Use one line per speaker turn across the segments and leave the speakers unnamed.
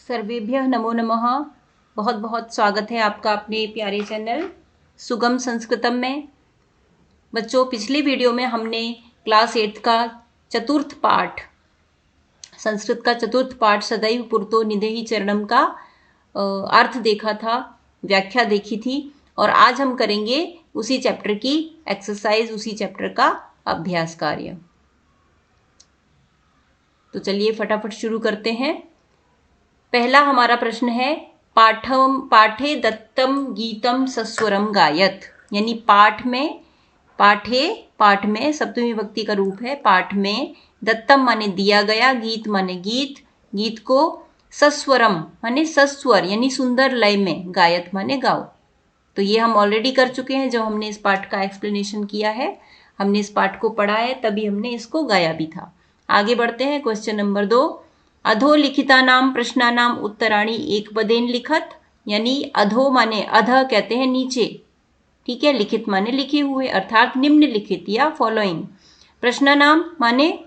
सर्वेभ्यः नमो नमः। बहुत बहुत स्वागत है आपका अपने प्यारे चैनल सुगम संस्कृतम में। बच्चों, पिछली वीडियो में हमने क्लास 8 का चतुर्थ पाठ, संस्कृत का चतुर्थ पाठ सदैव पुरतो निधेहि चरणम का अर्थ देखा था, व्याख्या देखी थी, और आज हम करेंगे उसी चैप्टर की एक्सरसाइज, उसी चैप्टर का अभ्यास कार्य। तो चलिए फटाफट शुरू करते हैं। पहला हमारा प्रश्न है, पाठे दत्तम गीतम सस्वरम गायत। यानी पाठ में सप्तमी विभक्ति का रूप है। पाठ में दत्तम माने दिया गया, गीत माने गीत, गीत को सस्वरम माने सस्वर यानी सुंदर लय में, गायत माने गाओ। तो ये हम ऑलरेडी कर चुके हैं जब हमने इस पाठ का एक्सप्लेनेशन किया है। हमने इस पाठ को पढ़ा है, तभी हमने इसको गाया भी था। आगे बढ़ते हैं। क्वेश्चन नंबर 2, अधोलिखितानां प्रश्नानां उत्तराणि एकपदेन लिखत। यानी अधो माने अध कहते हैं नीचे, ठीक है। लिखित माने लिखे हुए, अर्थात निम्नलिखित या फॉलोइंग। प्रश्नानां माने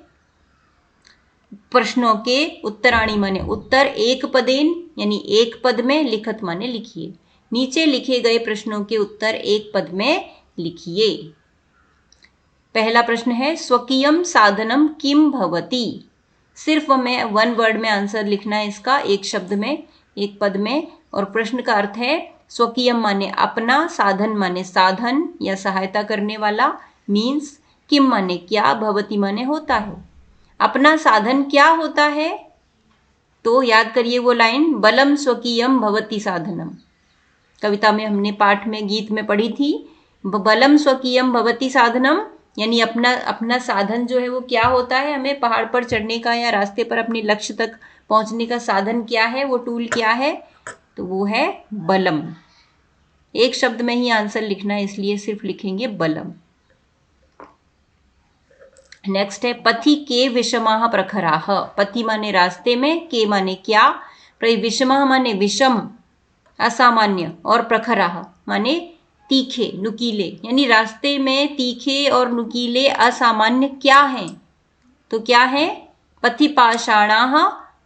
प्रश्नों के, उत्तराणि माने उत्तर, एक पदेन यानी एक पद में, लिखत माने लिखिए। नीचे लिखे गए प्रश्नों के उत्तर एक पद में लिखिए। पहला प्रश्न है, स्वकीयम साधनम किम भवति। सिर्फ हमें वन वर्ड में आंसर लिखना है इसका, एक शब्द में, एक पद में। और प्रश्न का अर्थ है स्वकीयम माने अपना, साधन माने साधन या सहायता करने वाला, मीन्स किम माने क्या, भवति माने होता है। अपना साधन क्या होता है? तो याद करिए वो लाइन, बलम स्वकीयम भवति साधनम। कविता में हमने पाठ में, गीत में पढ़ी थी, बलम स्वकीयम भवति साधनम। यानी अपना साधन जो है वो क्या होता है, हमें पहाड़ पर चढ़ने का या रास्ते पर अपने लक्ष्य तक पहुंचने का साधन क्या है, वो टूल क्या है, तो वो है बलम। एक शब्द में ही आंसर लिखना है, इसलिए सिर्फ लिखेंगे बलम। नेक्स्ट है, पथि के विषमाः प्रखराः। पथि माने रास्ते में, के माने क्या, विषमाः माने विषम असामान्य, और प्रखराः माने तीखे नुकीले। यानी रास्ते में तीखे और नुकीले असामान्य क्या हैं, तो क्या है, पथि पाषाणाः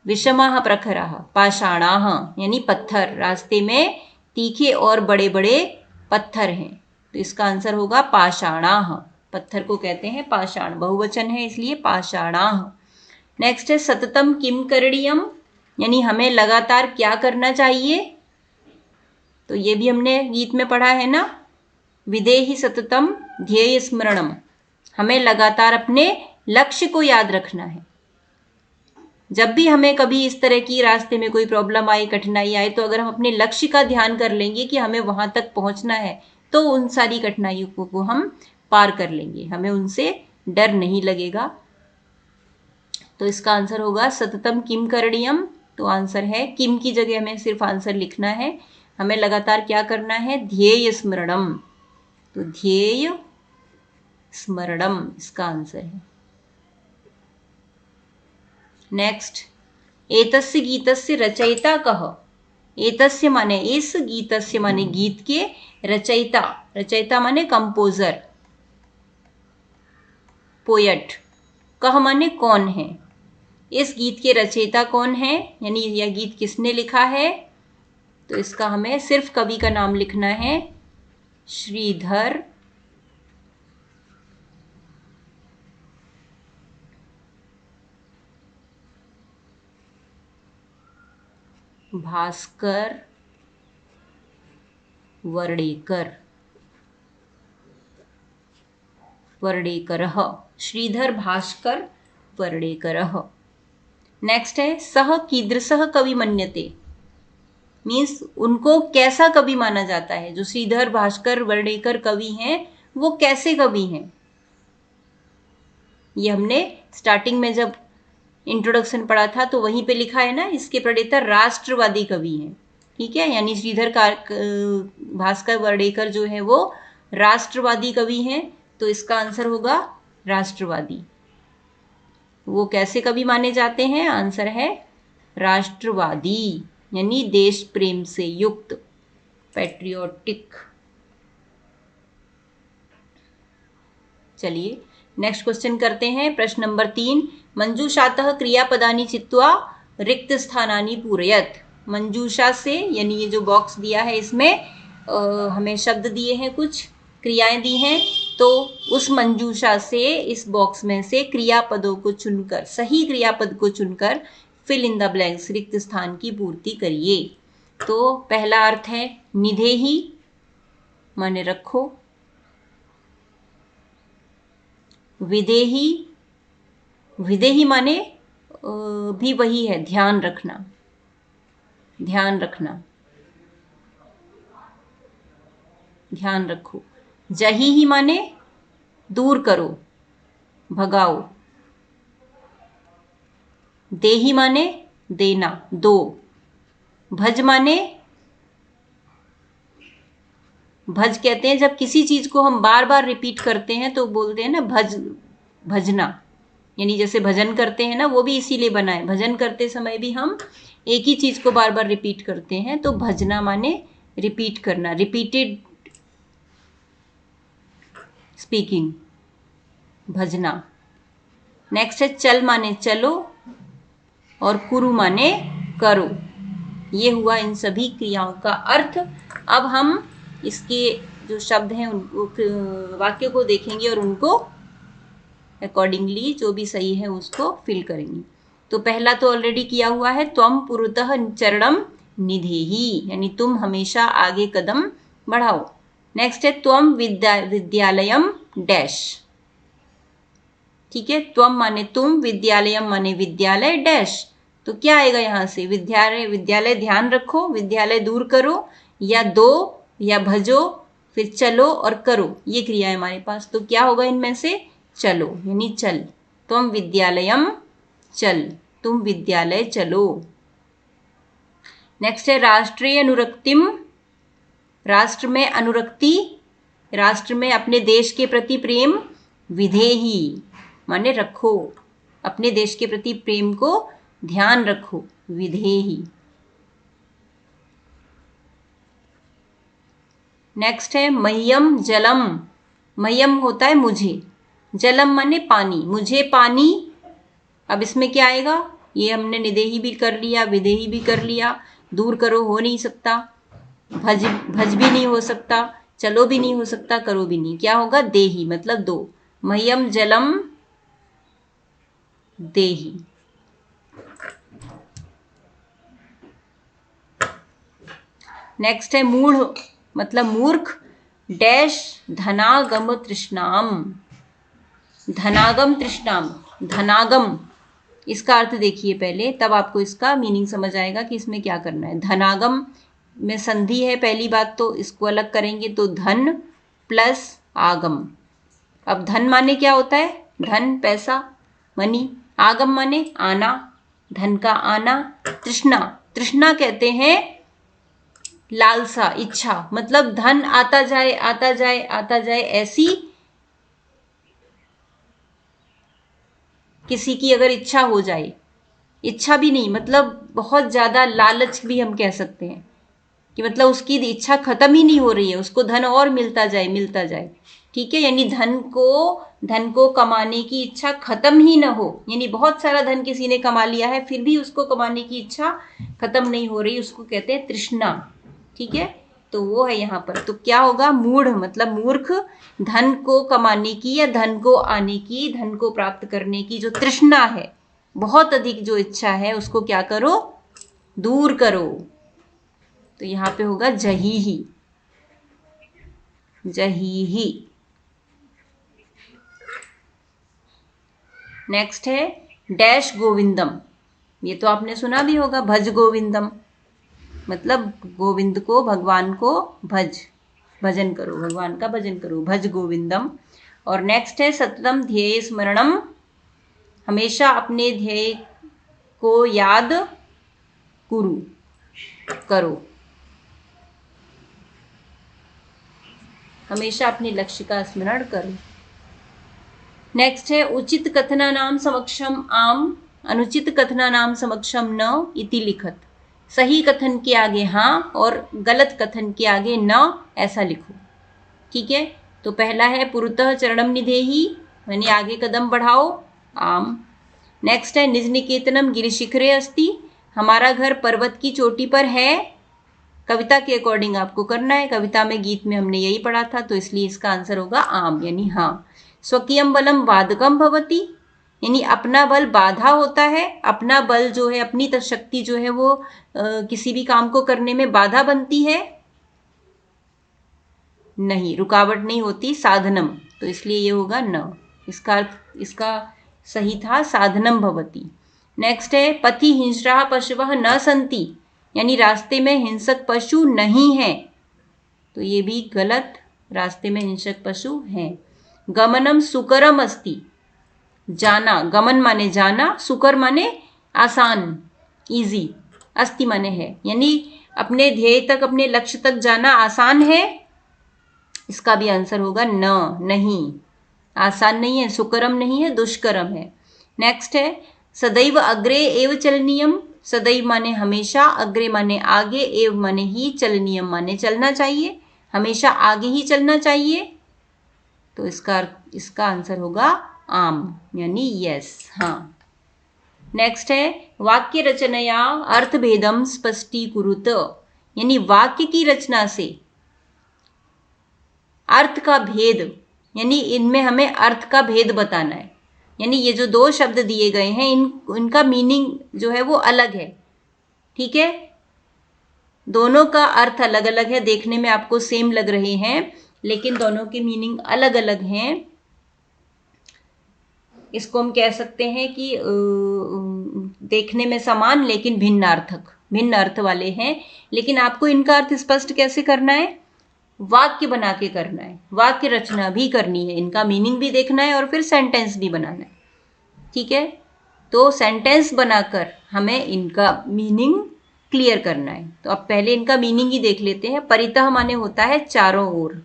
विषमाः प्रखराः। पाषाणाः यानी पत्थर, रास्ते में तीखे और बड़े बड़े पत्थर हैं, तो इसका आंसर होगा पाषाणाः। पत्थर को कहते हैं पाषाण, बहुवचन है इसलिए पाषाणाः। नेक्स्ट है, सततम किम करणीयम। यानी हमें लगातार क्या करना चाहिए, तो ये भी हमने गीत में पढ़ा है ना, विदेहि सततम ध्येय स्मरणम। हमें लगातार अपने लक्ष्य को याद रखना है। जब भी हमें कभी इस तरह की रास्ते में कोई प्रॉब्लम आई, कठिनाई आई, तो अगर हम अपने लक्ष्य का ध्यान कर लेंगे कि हमें वहां तक पहुंचना है, तो उन सारी कठिनाइयों को हम पार कर लेंगे, हमें उनसे डर नहीं लगेगा। तो इसका आंसर होगा सततम किम करणीयम। तो आंसर है, किम की जगह हमें सिर्फ आंसर लिखना है। हमें लगातार क्या करना है, ध्येय स्मरणम। तो ध्येय स्मरणम इसका आंसर है। नेक्स्ट, एतस्य गीतस्य रचयिता कः। एतस्य माने इस, गीतस्य माने गीत के, रचयिता, रचयिता माने कंपोजर, पोएट, कह माने कौन है। इस गीत के रचयिता कौन है, यानी यह गीत किसने लिखा है, तो इसका हमें सिर्फ कवि का नाम लिखना है, श्रीधर भास्कर वर्डेकर। वर्डेकरः, श्रीधर भास्कर वर्डेकरः। नेक्स्ट है, सह कीदृशः कवि मन्यते। मीन्स उनको कैसा कवि माना जाता है, जो श्रीधर भास्कर वर्डेकर कवि हैं, वो कैसे कवि हैं। ये हमने स्टार्टिंग में जब इंट्रोडक्शन पढ़ा था तो वहीं पे लिखा है ना, इसके प्रणेता राष्ट्रवादी कवि हैं, ठीक है। यानी श्रीधर भास्कर वर्डेकर जो है वो राष्ट्रवादी कवि हैं, तो इसका आंसर होगा राष्ट्रवादी। वो कैसे कवि माने जाते हैं, आंसर है राष्ट्रवादी, यानी देश प्रेम से युक्त, पैट्रियोटिक। चलिए नेक्स्ट क्वेश्चन करते हैं। प्रश्न नंबर 3, मंजूषातः क्रियापदानि चित्वा रिक्त स्थानानि पूरयत। मंजूषा से, यानी ये जो बॉक्स दिया है इसमें हमें शब्द दिए हैं, कुछ क्रियाएं दी हैं, तो उस मंजूषा से, इस बॉक्स में से क्रियापदों को चुनकर, सही क्रियापद को चुनकर फिल इन द ब्लैंक्स, रिक्त स्थान की पूर्ति करिए। तो पहला अर्थ है निधेहि माने रखो, विधेहि, विधेहि माने भी वही है, ध्यान रखना, ध्यान रखना, ध्यान रखो। जही माने दूर करो, भगाओ। देही माने देना, दो। भज माने, भज कहते हैं जब किसी चीज को हम बार बार रिपीट करते हैं तो बोलते हैं ना भज, भजना, यानी जैसे भजन करते हैं ना, वो भी इसीलिए बना है, भजन करते समय भी हम एक ही चीज को बार बार रिपीट करते हैं, तो भजना माने रिपीट करना, रिपीटेड स्पीकिंग, भजना। नेक्स्ट है चल माने चलो, और कुरु माने करो। ये हुआ इन सभी क्रियाओं का अर्थ। अब हम इसके जो शब्द हैं उनको, वाक्य को देखेंगे और उनको अकॉर्डिंगली जो भी सही है उसको फिल करेंगे। तो पहला तो ऑलरेडी किया हुआ है, त्वम पुरतः चरणम निधेहि, यानी तुम हमेशा आगे कदम बढ़ाओ। नेक्स्ट है त्वम विद्यालयम डैश, ठीक है, त्वम माने तुम, विद्यालयम माने विद्यालय, डैश, तो क्या आएगा यहां से, विद्यालय, विद्यालय ध्यान रखो, विद्यालय दूर करो, या दो, या भजो, फिर चलो और करो, ये क्रिया है हमारे पास। तो क्या होगा इनमें से, चलो यानी चल, त्वम विद्यालयम चल, तुम विद्यालय चलो। नेक्स्ट है राष्ट्रीय अनुरक्तिम, राष्ट्र में अनुरक्ति, राष्ट्र में अपने देश के प्रति प्रेम, विधेहि माने रखो, अपने देश के प्रति प्रेम को ध्यान रखो, विधेहि। नेक्स्ट है मह्यम जलम, मह्यम होता है मुझे, जलम माने पानी, मुझे पानी। अब इसमें क्या आएगा, ये हमने निधेहि भी कर लिया, विधेहि भी कर लिया, दूर करो हो नहीं सकता, भज, भज भी नहीं हो सकता, चलो भी नहीं हो सकता, करो भी नहीं, क्या होगा, देहि मतलब दो, मह्यम जलम देहि। नेक्स्ट है मूढ़ मतलब मूर्ख, डैश धनागम तृष्णाम, धनागम तृष्णाम, धनागम, इसका अर्थ देखिए पहले, तब आपको इसका मीनिंग समझ आएगा कि इसमें क्या करना है। धनागम में संधि है पहली बात, तो इसको अलग करेंगे तो धन प्लस आगम। अब धन माने क्या होता है, धन पैसा, मनी, आगम माने आना, धन का आना, तृष्णा, तृष्णा कहते हैं लालसा, इच्छा, मतलब धन आता जाए आता जाए आता जाए, ऐसी किसी की अगर इच्छा हो जाए, इच्छा भी नहीं मतलब बहुत ज्यादा लालच भी हम कह सकते हैं, कि मतलब उसकी इच्छा खत्म ही नहीं हो रही है, उसको धन और मिलता जाए मिलता जाए, ठीक है, यानी धन को कमाने की इच्छा खत्म ही ना हो, यानी बहुत सारा धन किसी ने कमा लिया है फिर भी उसको कमाने की इच्छा खत्म नहीं हो रही, उसको कहते हैं तृष्णा, ठीक है, तो वो है यहाँ पर। तो क्या होगा, मूढ़ मतलब मूर्ख, धन को कमाने की या धन को आने की, धन को प्राप्त करने की जो तृष्णा है, बहुत अधिक जो इच्छा है, उसको क्या करो, दूर करो। तो यहाँ पे होगा जहीहि, जहीहि। नेक्स्ट है डैश गोविंदम, ये तो आपने सुना भी होगा, भज गोविंदम मतलब गोविंद को, भगवान को भज, भजन करो, भगवान का भजन करो, भज गोविंदम। और नेक्स्ट है सततम ध्येय स्मरणम, हमेशा अपने ध्येय को याद कुरु करो, हमेशा अपने लक्ष्य का स्मरण करो। नेक्स्ट है उचित कथना नाम समक्षम आम, अनुचित कथना नाम समक्षम न इति लिखत, सही कथन के आगे हाँ और गलत कथन के आगे न, ऐसा लिखो, ठीक है। तो पहला है पुरतः चरणम निधेहि, यानी आगे कदम बढ़ाओ, आम। नेक्स्ट है निज निकेतनम गिरिशिखरे अस्ति, हमारा घर पर्वत की चोटी पर है। कविता के अकॉर्डिंग आपको करना है, कविता में गीत में हमने यही पढ़ा था, तो इसलिए इसका आंसर होगा आम यानी हाँ। स्वकीयम बलम बाधकम भवति, यानी अपना बल बाधा होता है, अपना बल जो है, अपनी शक्ति जो है वो किसी भी काम को करने में बाधा बनती है, नहीं, रुकावट नहीं होती। साधनम, तो इसलिए ये होगा न, इसका सही था साधनम भवति। नेक्स्ट है पथि हिंस्राः पशवः न सन्ति, यानी रास्ते में हिंसक पशु नहीं है, तो ये भी गलत, रास्ते में हिंसक पशु हैं। गमनम सुकरम अस्ति, जाना, गमन माने जाना, सुकर माने आसान, इजी, अस्ति माने है, यानी अपने ध्येय तक, अपने लक्ष्य तक जाना आसान है, इसका भी आंसर होगा न, नहीं, आसान नहीं है, सुकरम नहीं है, दुष्करम है। नेक्स्ट है सदैव अग्रे एव चलनीयम, सदैव माने हमेशा, अग्रे माने आगे, एव माने ही, चलनीयम माने चलना चाहिए, हमेशा आगे ही चलना चाहिए, तो इसका आंसर होगा आम यानी यस, हाँ। नेक्स्ट है वाक्य रचनया अर्थभेदम स्पष्टीकुरुत, यानी वाक्य की रचना से अर्थ का भेद, यानी इनमें हमें अर्थ का भेद बताना है, यानी ये जो दो शब्द दिए गए हैं इनका मीनिंग जो है वो अलग है, ठीक है, दोनों का अर्थ अलग अलग है, देखने में आपको सेम लग रहे हैं लेकिन दोनों के मीनिंग अलग अलग हैं। इसको हम कह सकते हैं कि देखने में समान लेकिन भिन्न अर्थ वाले हैं, लेकिन आपको इनका अर्थ स्पष्ट कैसे करना है, वाक्य बना के करना है, वाक्य रचना भी करनी है, इनका मीनिंग भी देखना है और फिर सेंटेंस भी बनाना है, ठीक है। तो सेंटेंस बनाकर हमें इनका मीनिंग क्लियर करना है। तो अब पहले इनका मीनिंग ही देख लेते हैं। परितः माने होता है चारों ओर,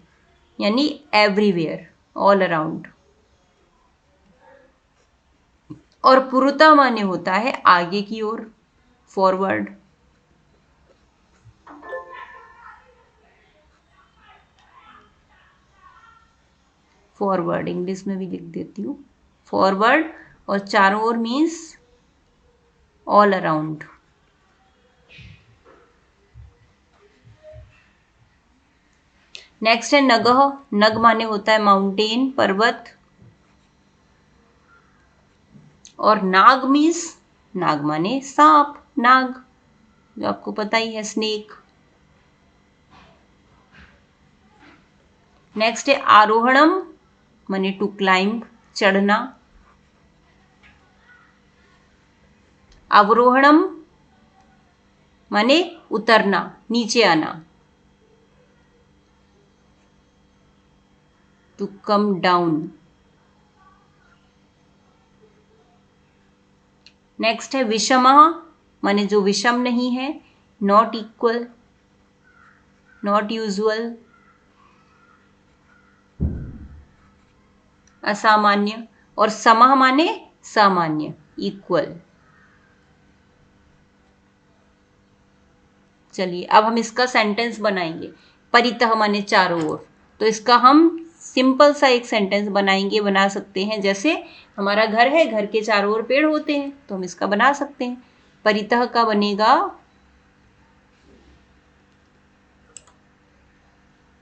यानी एवरीवेयर, ऑल अराउंड, और पुरतः माने होता है आगे की ओर, फॉरवर्ड। फॉरवर्ड इंग्लिश में भी लिख देती हूँ, फॉरवर्ड, और चारों ओर मीन्स ऑल अराउंड। नेक्स्ट है नगह, नग माने होता है माउंटेन, पर्वत, और नाग मीन्स, नाग माने सांप, नाग जो आपको पता ही है, स्नेक। नेक्स्ट है आरोहणम माने टू क्लाइंब, चढ़ना। अवरोहणम माने उतरना, नीचे आना, टू कम डाउन। नेक्स्ट है विषमः माने जो विषम नहीं है, नॉट इक्वल, नॉट यूजुअल, असामान्य, और समः माने सामान्य, इक्वल। चलिए अब हम इसका सेंटेंस बनाएंगे। परितः माने चारों ओर, तो इसका हम सिंपल सा एक सेंटेंस बना सकते हैं। जैसे हमारा घर है, घर के चारों ओर पेड़ होते हैं, तो हम इसका बना सकते हैं। परितः का बनेगा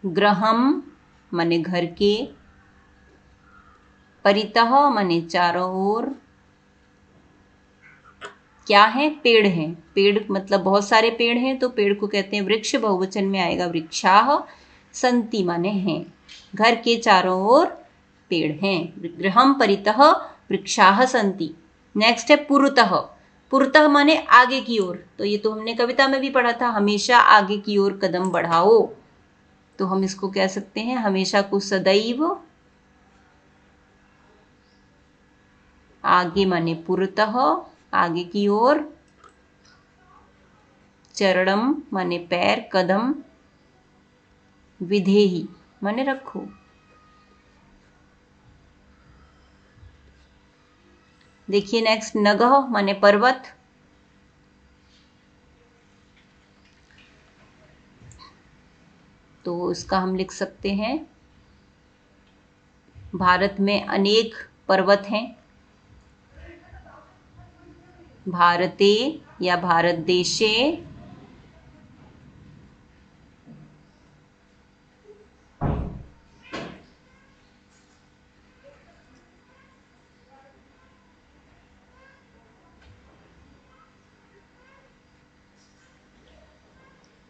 गृहम माने घर के, परितः माने चारों ओर, क्या है, पेड़ हैं, पेड़ मतलब बहुत सारे पेड़ हैं, तो पेड़ को कहते हैं वृक्ष, बहुवचन में आएगा वृक्षाः। सन्ति माने हैं, घर के चारों ओर पेड़ हैं। गृहम परितः वृक्षाः सन्ति। नेक्स्ट है पुरतः, पुरतः माने आगे की ओर, तो ये तो हमने कविता में भी पढ़ा था, हमेशा आगे की ओर कदम बढ़ाओ, तो हम इसको कह सकते हैं हमेशा को सदैव, आगे माने पुरतः, आगे की ओर, चरणम माने पैर, कदम, विधेहि माने रखो। देखिए नेक्स्ट नगह माने पर्वत, तो इसका हम लिख सकते हैं भारत में अनेक पर्वत हैं, भारते या भारत देशे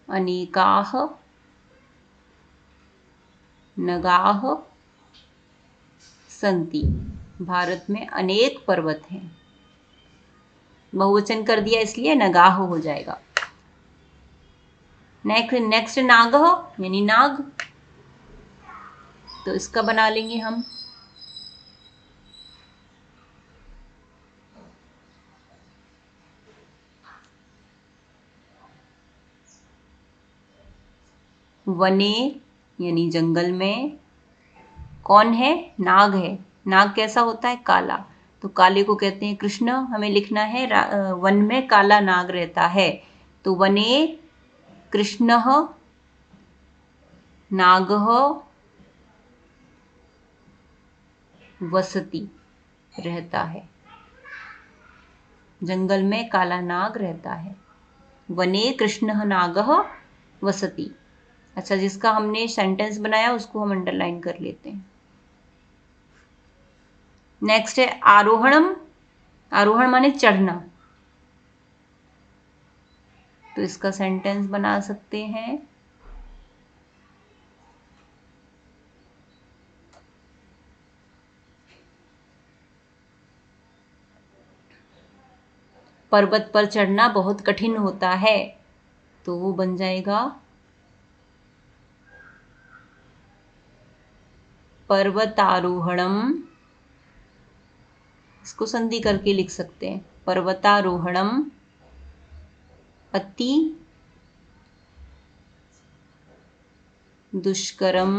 अनेकाः नगाः सन्ति। भारत में अनेक पर्वत हैं। बहुवचन कर दिया इसलिए नगाह हो जाएगा। नेक्स्ट नागः यानी नाग, तो इसका बना लेंगे हम। वने यानी जंगल में, कौन है? नाग है। नाग कैसा होता है? काला। तो काले को कहते हैं कृष्ण। हमें लिखना है वन में काला नाग रहता है, तो वने कृष्णः नागः वसति, रहता है। जंगल में काला नाग रहता है। वने कृष्णः नागः वसति। अच्छा, जिसका हमने सेंटेंस बनाया उसको हम अंडरलाइन कर लेते हैं। नेक्स्ट है आरोहणम। आरोहण माने चढ़ना, तो इसका सेंटेंस बना सकते हैं। पर्वत पर चढ़ना बहुत कठिन होता है, तो वो बन जाएगा पर्वतारोहणम। इसको संधि करके लिख सकते हैं, पर्वतारोहणम अति दुष्करम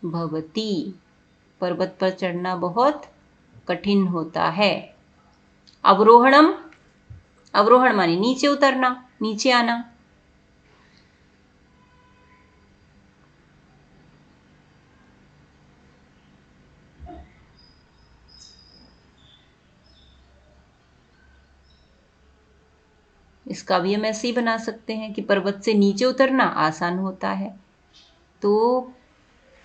भवति। पर्वत पर चढ़ना बहुत कठिन होता है। अवरोहणम, अवरोहण माने नीचे उतरना, नीचे आना। इसका भी हम ऐसे ही बना सकते हैं कि पर्वत से नीचे उतरना आसान होता है, तो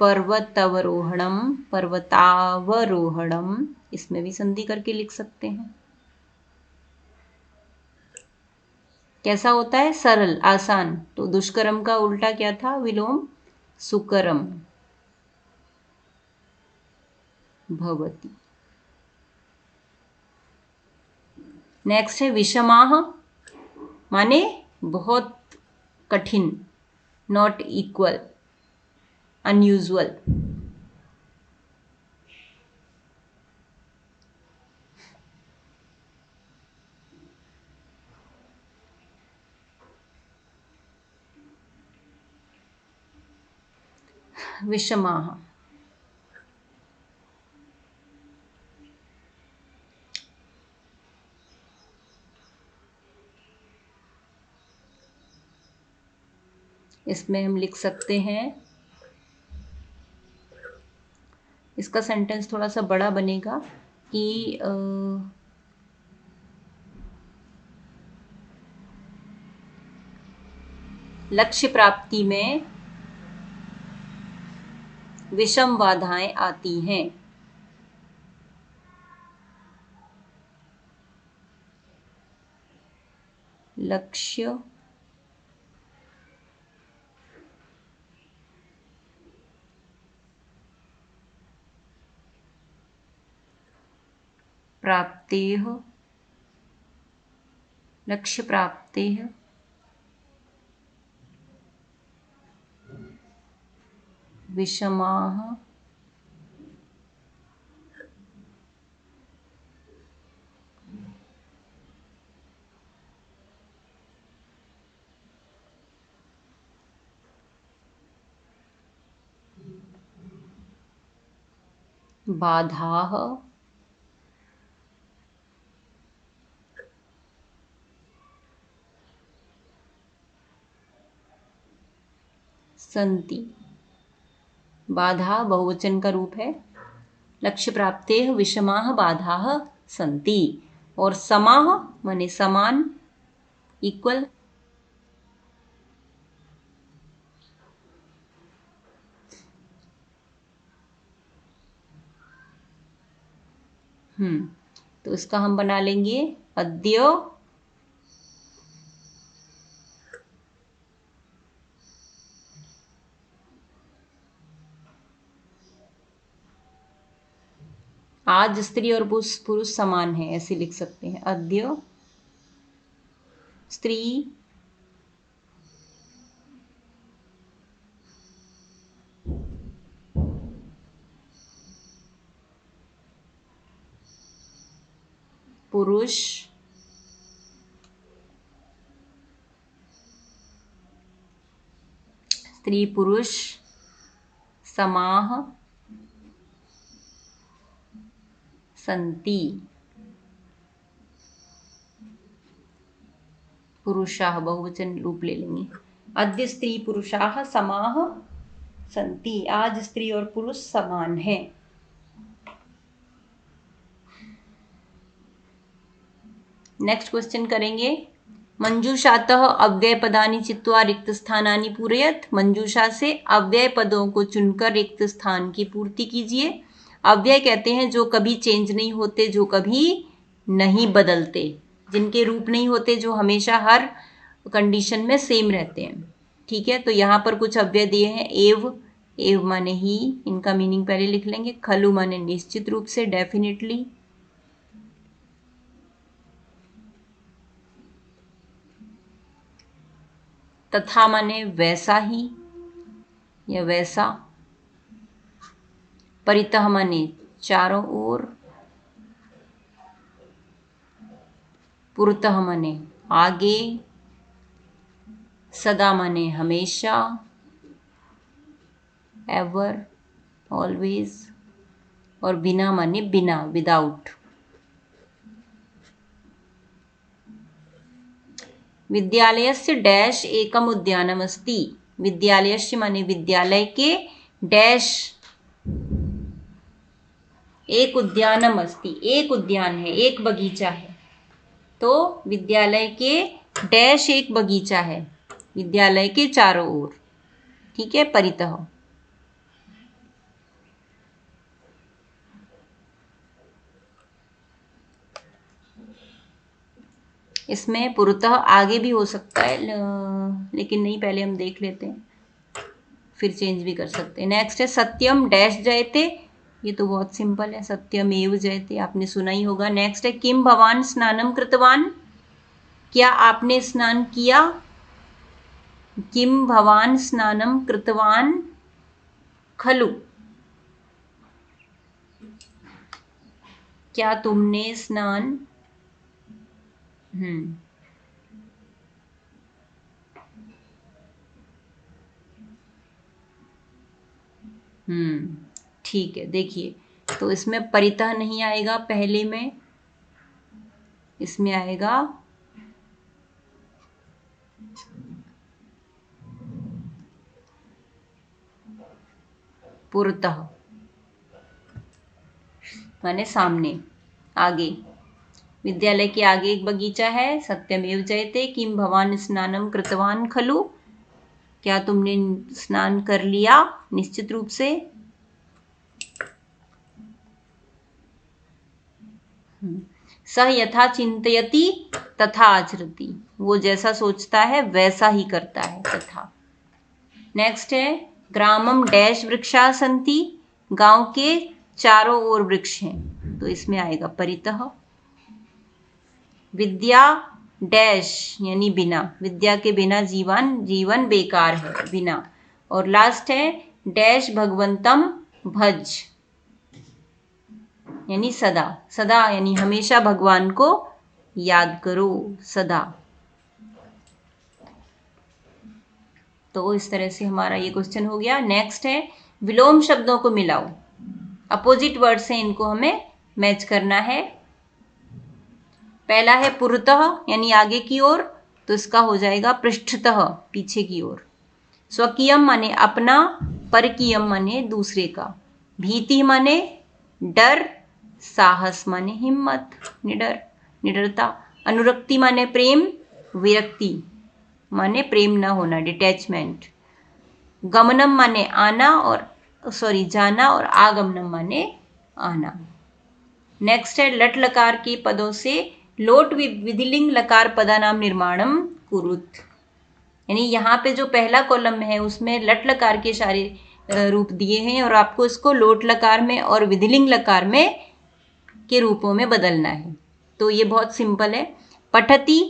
पर्वतावरोहणम, पर्वतावरोहणम, इसमें भी संधि करके लिख सकते हैं। कैसा होता है? सरल, आसान। तो दुष्करम का उल्टा क्या था? विलोम सुकरम भवति। नेक्स्ट है विषमाः, माने बहुत कठिन, नॉट इक्वल, अनयूजुअल। विषमाः, इसमें हम लिख सकते हैं, इसका सेंटेंस थोड़ा सा बड़ा बनेगा कि लक्ष्य प्राप्ति में विषम बाधाएं आती हैं। लक्ष्य प्राप्तेः, लक्ष्य प्राप्तेः विषमाः बाधाः सन्ति। बाधा बहुवचन का रूप है। लक्ष्य प्राप्तेः विषमाः बाधाः सन्ति। और समाः माने समान, इक्वल। तो इसका हम बना लेंगे अद्य आज स्त्री और पुरुष समान है, ऐसे लिख सकते हैं। अद्य स्त्री पुरुष स्त्री पुरुष समाः सन्ति। पुरुषाः बहुवचन रूप ले लेंगे। अद्य स्त्री पुरुषाः समाः सन्ति। आज स्त्री और पुरुष समान हैं। नेक्स्ट क्वेश्चन करेंगे। मंजूषातः अव्ययपदानि चित्वा रिक्त स्थानानि पूरयत। मंजूषा से अव्यय पदों को चुनकर रिक्त स्थान की पूर्ति कीजिए। अव्यय कहते हैं जो कभी चेंज नहीं होते, जो कभी नहीं बदलते, जिनके रूप नहीं होते, जो हमेशा हर कंडीशन में सेम रहते हैं। ठीक है, तो यहाँ पर कुछ अव्यय दिए हैं। एव, एव माने ही, इनका मीनिंग पहले लिख लेंगे। खलु माने निश्चित रूप से, डेफिनेटली। तथा माने वैसा ही या वैसा। परितः माने चारों ओर। पुरतः माने आगे। सदा माने हमेशा, एवर, ऑलवेज। और बिना माने बिना, विदाउट। विद्यालयस्य डैश एकम उद्यानमस्ति। विद्यालयस्य माने विद्यालय के, डैश एक उद्यानम अस्ति, एक उद्यान है, एक बगीचा है। तो विद्यालय के डैश एक बगीचा है, विद्यालय के चारों ओर। ठीक है, परितः। इसमें पुरतः आगे भी हो सकता है, लेकिन नहीं, पहले हम देख लेते हैं, फिर चेंज भी कर सकते हैं। नेक्स्ट है सत्यम डैश जयते। ये तो बहुत सिंपल है, सत्यमेव जयते, आपने सुना ही होगा। नेक्स्ट है किम भवान स्नानम कृतवान। क्या आपने स्नान किया। किम भवान स्नानम कृतवान खलु। क्या तुमने स्नान ठीक है, देखिए, तो इसमें परितः नहीं आएगा, पहले में इसमें आएगा पुरतः, माने सामने, आगे। विद्यालय के आगे एक बगीचा है। सत्यमेव जयते। किम भवान स्नानम कृतवान खलु। क्या तुमने स्नान कर लिया, निश्चित रूप से। सह यथा चिंतयति तथा आचरति। वो जैसा सोचता है वैसा ही करता है, तथा। नेक्स्ट है ग्रामम डैश वृक्षा सन्ति। गांव के चारों ओर वृक्ष हैं, तो इसमें आएगा परितः। विद्या डैश यानी बिना, विद्या के बिना जीवन बेकार है, बिना। और लास्ट है डैश भगवंतम भज, यानी सदा। सदा यानी हमेशा भगवान को याद करो, सदा। तो इस तरह से हमारा ये क्वेश्चन हो गया। नेक्स्ट है विलोम शब्दों को मिलाओ। अपोजिट वर्ड से इनको हमें मैच करना है। पहला है पुरतः यानी आगे की ओर, तो इसका हो जाएगा पृष्ठतः, पीछे की ओर। स्वकीयम माने अपना, परकीयम माने दूसरे का। भीति माने डर, साहस माने हिम्मत, निडर, निडरता। अनुरक्ति माने प्रेम, विरक्ति माने प्रेम न होना, डिटैचमेंट। गमनम माने आना और जाना, और आगमनम माने आना। नेक्स्ट है लट लकार के पदों से लोट विधिलिंग लकार पदानाम निर्माणम कुरुत। यानी यहाँ पे जो पहला कॉलम है उसमें लट लकार के सारे रूप दिए हैं और आपको इसको लोट लकार में और विधिलिंग लकार में के रूपों में बदलना है। तो ये बहुत सिंपल है। पठती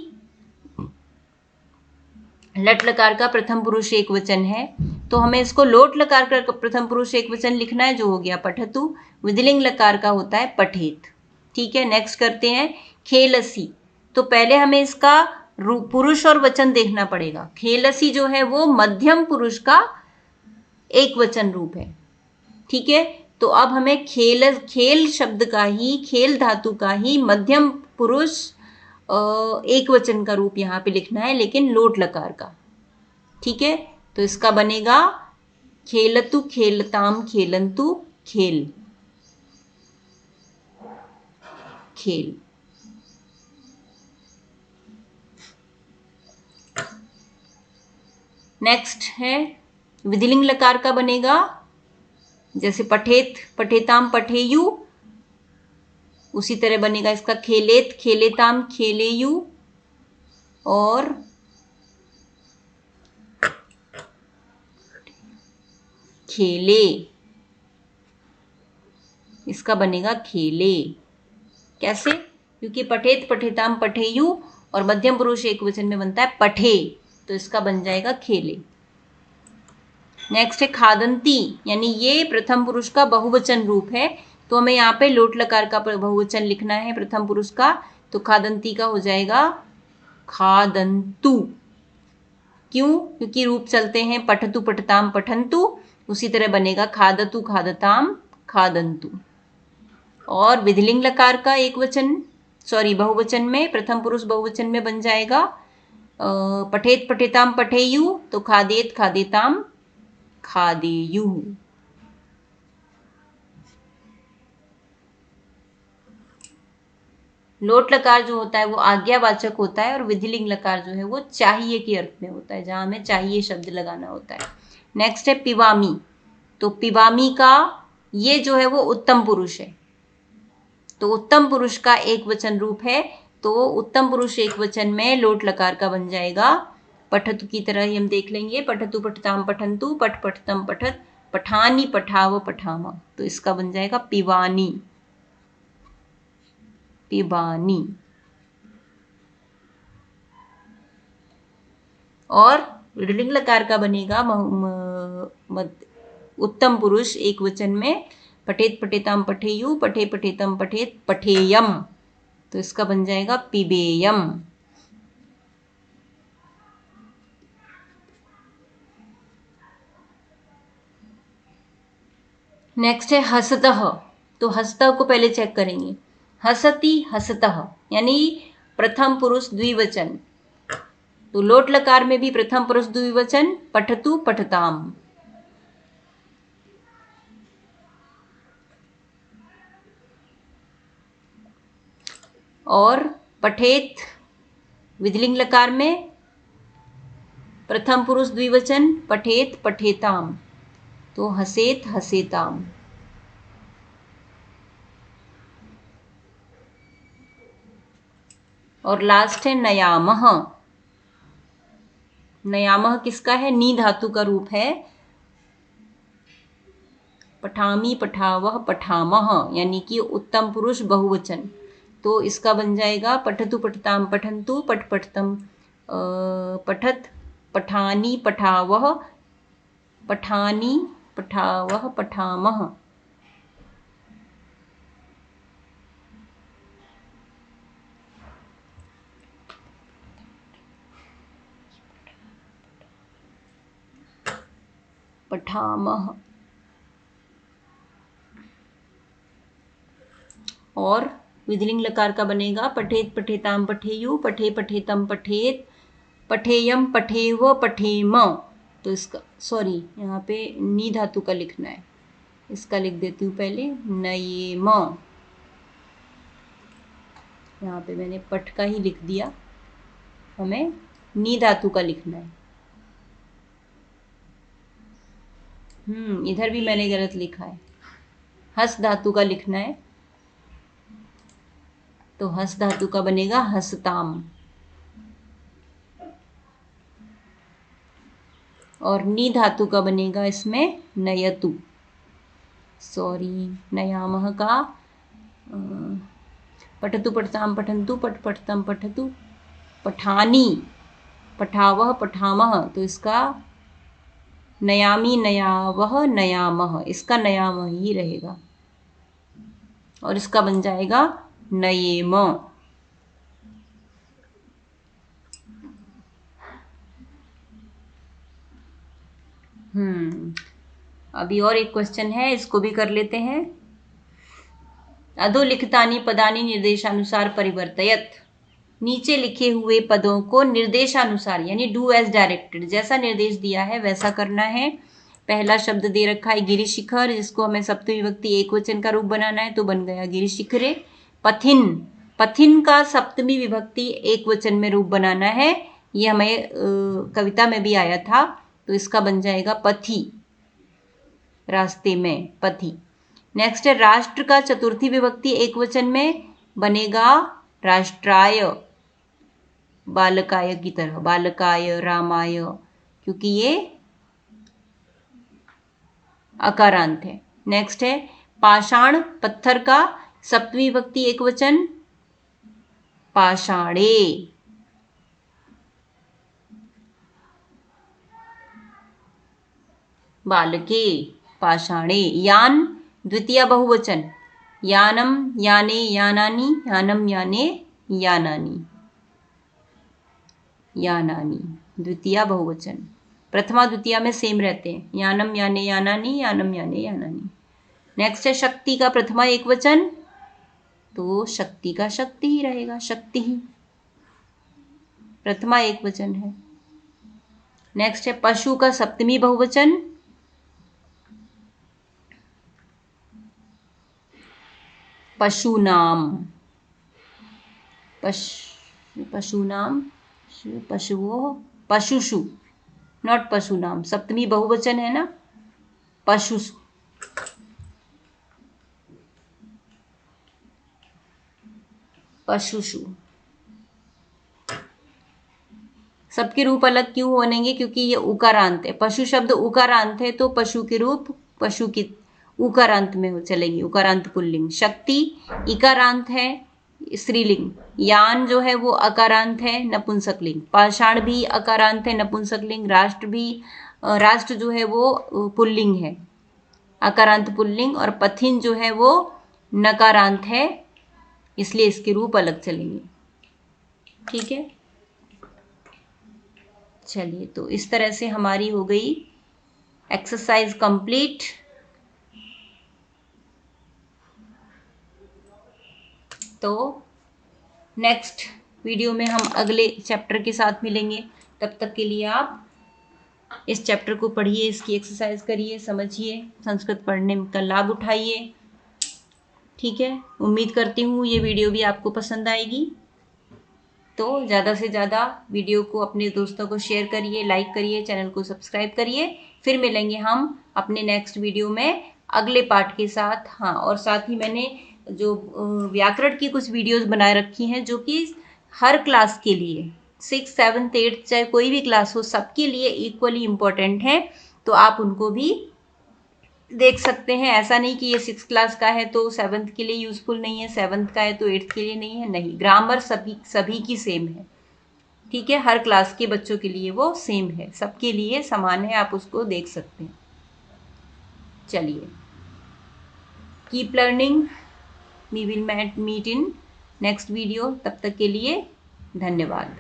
लट लकार का प्रथम पुरुष एक वचन है, तो हमें इसको लोट लकार का प्रथम पुरुष एक वचन लिखना है, जो हो गया पठतु। विधिलिंग लकार का होता है पठेत। ठीक है, नेक्स्ट करते हैं खेलसी। तो पहले हमें इसका पुरुष और वचन देखना पड़ेगा। खेलसी जो है वो मध्यम पुरुष का एक वचन रूप है। ठीक है, तो अब हमें खेल शब्द का ही, खेल धातु का ही मध्यम पुरुष एक वचन का रूप यहाँ पे लिखना है, लेकिन लोट लकार का। ठीक है, तो इसका बनेगा खेलतु खेलताम खेलंतु खेल, खेल। नेक्स्ट है विधिलिंग लकार का बनेगा जैसे पठेत पठेताम पठेयु, उसी तरह बनेगा इसका खेलेत खेलेताम खेलेयु और खेले, इसका बनेगा खेले। कैसे? क्योंकि पठेत पठेताम पठेयु और मध्यम पुरुष एक वचन में बनता है पठे, तो इसका बन जाएगा खेले। नेक्स्ट है खादंती, यानी ये प्रथम पुरुष का बहुवचन रूप है, तो हमें यहाँ पे लोट लकार का बहुवचन लिखना है प्रथम पुरुष का, तो खादंती का हो जाएगा खादंतु। क्यों? क्योंकि रूप चलते हैं पठतु पठताम पठंतु, उसी तरह बनेगा खादतु खादताम खादंतु। और विधिलिंग लकार का एक वचन बहुवचन में, प्रथम पुरुष बहुवचन में बन जाएगा पठेत पठेताम पठेयु, तो खादेत खादेताम खादेयु। लोट लकार जो होता है वो आज्ञावाचक होता है और विधिलिंग लकार जो है वो चाहिए के अर्थ में होता है, जहां हमें चाहिए शब्द लगाना होता है। नेक्स्ट है पिवामी। तो पिवामी का ये जो है वो उत्तम पुरुष है, तो उत्तम पुरुष का एक वचन रूप है, तो उत्तम पुरुष एक वचन में लोट लकार का बन जाएगा पठतु की तरह ही हम देख लेंगे, पठतु पठताम पठंतु पठ पठतम पठत पठानी पठाव पठामा, तो इसका बन जाएगा पिवानी पिबानी। और विधिलिंग लकार का बनेगा उत्तम पुरुष एक वचन में पठेत पठेताम पठेयु पठे पठेतम पठेत पठेयम, तो इसका बन जाएगा पिबेयम। नेक्स्ट है हसतः। तो हसतः को पहले चेक करेंगे। हसति हसतः यानी प्रथम पुरुष द्विवचन, तो लोट लकार में भी प्रथम पुरुष द्विवचन पठतु पठताम। और पठेत विधिलिंग लकार में प्रथम पुरुष द्विवचन पठेत पठेताम, तो हसेत हसेताम। और लास्ट है नयामः। नयामः किसका है? नी धातु का रूप है। पठामी पठावह पठामह, यानी कि उत्तम पुरुष बहुवचन, तो इसका बन जाएगा पठतु पठताम पठंतु पठ पठतम पठत पठानी पठावह पठानी पठावह पठामह। पठामह। और विधिलिंग लकार का बनेगा पठेत पठेताम पठेयु पठे पठेतम पठेत पठेयम पठेव पठेम, तो इसका यहाँ पे नी धातु का लिखना है, इसका लिख देती हूँ पहले नयेम। यहाँ पे मैंने पठ का ही लिख दिया, हमें नी धातु का लिखना है। इधर भी मैंने गलत लिखा है, हस धातु का लिखना है, तो हस धातु का बनेगा हसताम, और नी धातु का बनेगा इसमें नयतु, सॉरी नयामह का पठतु पठताम पठन्तु पठ पठतम पठतु, पठानी पठावह पठामह, तो इसका नयामी नयावह नयामह, इसका नयामह ही रहेगा, और इसका बन जाएगा नयेम। अभी और एक क्वेश्चन है, इसको भी कर लेते हैं। अधोलिखितानि पदानि निर्देशानुसार परिवर्तयत, नीचे लिखे हुए पदों को निर्देशानुसार यानी डू एज डायरेक्टेड, जैसा निर्देश दिया है वैसा करना है। पहला शब्द दे रखा है गिरिशिखर, जिसको हमें सप्तमी विभक्ति एक वचन का रूप बनाना है, तो बन गया गिरिशिखरे। पथिन, पथिन का सप्तमी विभक्ति एक वचन में रूप बनाना है, ये हमें कविता में भी आया था, तो इसका बन जाएगा पथि, रास्ते में, पथि। नेक्स्ट है राष्ट्र का चतुर्थी विभक्ति एक वचन में बनेगा राष्ट्राय, बालकाय की तरह, बालकाय रामाय, क्योंकि ये अकारांत है। नेक्स्ट है पाषाण, पत्थर का सप्तमी विभक्ति एक वचन पाषाणे, बालके पाषाणे। यान द्वितीय बहुवचन, यानम याने यानानि, यानम याने यानानि, यानानि द्वितीय बहुवचन। प्रथमा द्वितीय में सेम रहते हैं, यानम याने यानानि, यानम याने यानानि। नेक्स्ट है शक्ति का प्रथमा एक वचन, तो शक्ति का शक्ति ही रहेगा, शक्ति ही प्रथमा एक वचन है। नेक्स्ट है पशु का सप्तमी बहुवचन, पशुनाम, पशुनाम, पशुओं, पशुषु, नॉट पशुनाम, सप्तमी बहुवचन है ना, पशुषु। पशुषु सबके रूप अलग क्यों बनेंगे, क्योंकि ये उकारांत है, पशु शब्द उकारांत है, तो पशु के रूप पशु की उकारांत में चलेंगे, उकारांत पुल्लिंग। शक्ति इकारांत है, स्त्रीलिंग। यान जो है वो अकारांत है, नपुंसकलिंग। पाषाण भी अकारांत है, नपुंसकलिंग। राष्ट्र भी, राष्ट्र जो है वो पुल्लिंग है, अकारांत पुल्लिंग। और पथिन जो है वो नकारांत है, इसलिए इसके रूप अलग चलेंगे। ठीक है, चलिए, तो इस तरह से हमारी हो गई एक्सरसाइज कंप्लीट। तो नेक्स्ट वीडियो में हम अगले चैप्टर के साथ मिलेंगे। तब तक के लिए आप इस चैप्टर को पढ़िए, इसकी एक्सरसाइज करिए, समझिए, संस्कृत पढ़ने का लाभ उठाइए। ठीक है, उम्मीद करती हूँ ये वीडियो भी आपको पसंद आएगी। तो ज़्यादा से ज़्यादा वीडियो को अपने दोस्तों को शेयर करिए, लाइक करिए, चैनल को सब्सक्राइब करिए। फिर मिलेंगे हम अपने नेक्स्ट वीडियो में अगले पार्ट के साथ। हाँ, और साथ ही मैंने जो व्याकरण की कुछ वीडियोस बनाए रखी हैं, जो कि हर क्लास के लिए 6th 7th 8th चाहे कोई भी क्लास हो, सबके लिए इक्वली इम्पोर्टेंट है, तो आप उनको भी देख सकते हैं। ऐसा नहीं कि ये 6th क्लास का है तो 7th के लिए यूजफुल नहीं है, 7th का है तो 8th के लिए नहीं है। नहीं, ग्रामर सभी की सेम है। ठीक है, हर क्लास के बच्चों के लिए वो सेम है, सबके लिए समान है, आप उसको देख सकते हैं। चलिए, keep learning, we will meet in next video. तब तक के लिए धन्यवाद।